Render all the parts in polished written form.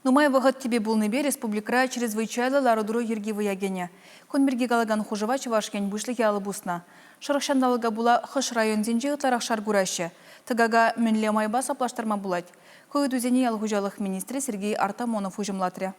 Нумай вағыт тебе бұлныбе республикара чрезвычайлы ларудыру ерге выягене. Конберге галаган хужыва чывашкен бұшлыге алып ұсна. Шырықшандалыға бұла қыш район зенжі ұтларақ шаргуращы. Тыгага мүнле майба саплаштарма бұлад. Көйт үзене ялғужалық министрі Сергей Артамонов ұжымлатры.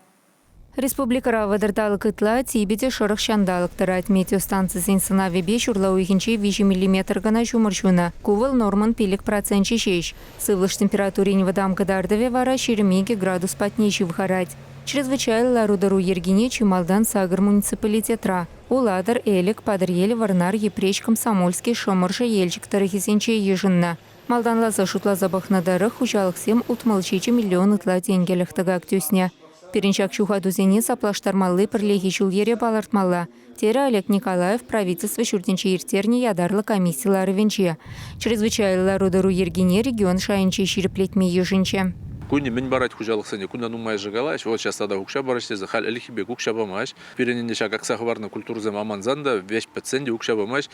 Республикара вадырдалық ытла тибеде шырықшандалық тырат метеостанциясын сынаве 5 урла уйгенче 5 мм гана жумыршуна. Кувыл норман пилік процент шеш. Сывлыш температурин вадам кадардове вара 4 градус патнейші вхарать. Чрезвычайлы ларудару ергене Чималдан Сагыр муниципалитетра. Уладар, Элик, Падырел, Варнар, Епреч, Комсомольский, Шомырша, Ельчик, Тарахисенче, Ежинна. Малданлаза шутла забахнадары хужалықсем утмалчече миллион ытла тенгеліх тыгак тюсне. Перенчак чухадузене саплаштармалы пірлеги жул ере балартмалла. Тері Олег Николаев правительство шүртенче ертерне ядарлы комиссиялары венче. Чрезвычайлы ларудару ергене регион шайынче шириплетме ежинче. Күнне мен барать хужалықсыне, күнне нумай жыгалаш, вот сейчас тогда укша бараштезі, хал әліхібе укша бамаш. Перененде шак аксағы барны культурзем аманзанда, веш пәтсенде укша бамаш.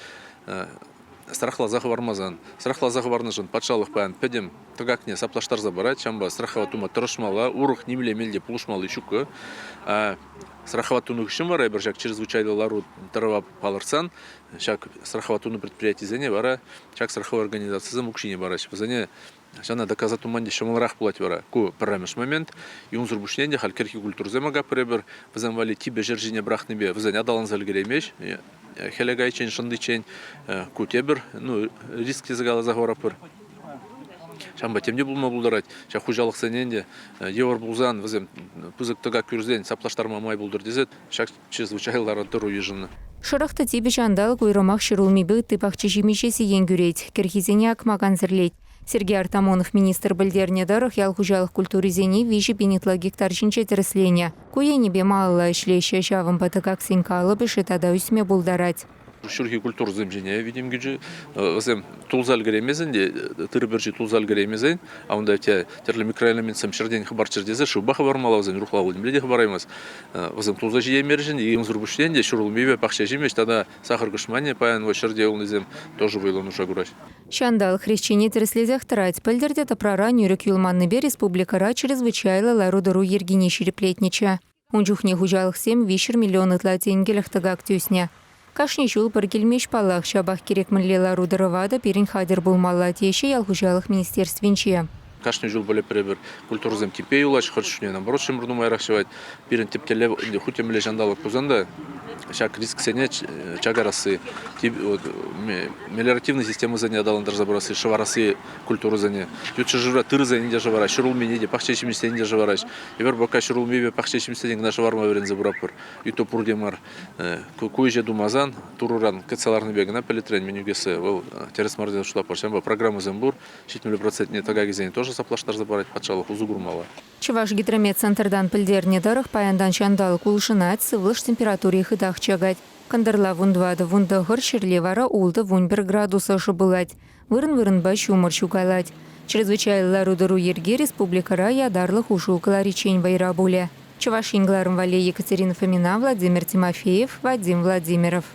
Страхла захвармазан. Страхла захварныжын патшалық паян педем тыгакне саплаштар забарать, чамба страхова тума тұрышмала, урық немле мелде пулышмалы шука. Страхова туну шимара, бержак чрезвычайлы лару тарава паларсан, шак страхова туну предприятие зене бара, шак страхова организация замукшине барач. Зене жана доказать туманде шамалрах плать бара. Ку парамеш момент, и он зурбушненде халькерки культурземага пребер, взамвали тибе жержине брахнебе, взаня далан зальгеремеш. Хелегайчен шандычен кутебер, ну риски загала загорапыр. Шамба темде булма булдырать. Ша хужалык сененде евр булзан вызем пузык тыга күрзен саплаштарма май булдыр дезет. Шак чрезвычайлары тұру ежыны. Шырықты тибе жандал куйромақ шырулмебі тыпақчы жемешесі енгүрейд. Кірхизене акмаган зірлейд. Сергей Артамонов министр білдерне дарых ялхужалық культуризене вижи бенетла гектар жинче тіріслене. Куенебе малыла ішлеші жавын батыкак сенкалы біші тада үсме булдарать. Шурхи культур земжене видим гиджи, вазем тулзал гремезенде, тырбержи тулзал гремезен, а он да те терле микроэлемент самшерден хабарчердезе, шуба хабармала вазен рухлаву демледе хабараймас. Вазем тулзажи емержен, и он зурбушленде шурулмиве пахчажимеш, тогда сахар гашмане паян вашерде улнезем тоже вылон ушагураш. Шандал хрещене тіріслезех тырать пілдерде тапрара нюрек юлманныбе республикара чрезвычайлы ларудару ергене шириплетнича. Унчухне хужалық 7 миллион ытла тенгеліх тыгак тюсне. Кашни жул бір келмеш палақ шабақ керек мінле ларударовада перін хадыр болмалла теші ялхужалық министерственче. Кашни жул боле пребер культурзем типе улаш, хочешь наоборот шимрну майрахшивать, перін тептеле хутемле жандалық кузанда. Шак риск сене чагарасы, мелиоративные системы заня даландар забрасы, шаварасы культуру заня. Ютче жира тыры заня не жавара, шурул менеде пахчечим сене не жавараш. Ивер бока шурул мебе пахчечим сене на шаварма верен забурапыр. Ито пурдемар куйже думазан, туруран кецаларны бегна пелетрен менюгесе. Вол терес марден шла паршамба программа Зембур, 70% не тагаги заня тоже саплаштар забарать патшалых узугурмала. Чуваш гидромет центрдан пілдерне дарых паяндан шандал кулшынать сывлыш температуре хыдах чагать. Кандырла вундвада вундагыр шерлевара улды вунбер градуса шыбылать. Вырын баш умыр шукалать. Чрезвычайлы ларудару ерге республикара ядарлых ушу каларичень байра буле. Чуваш ингларым вале Екатерина Фомина, Владимир Тимофеев, Вадим Владимиров.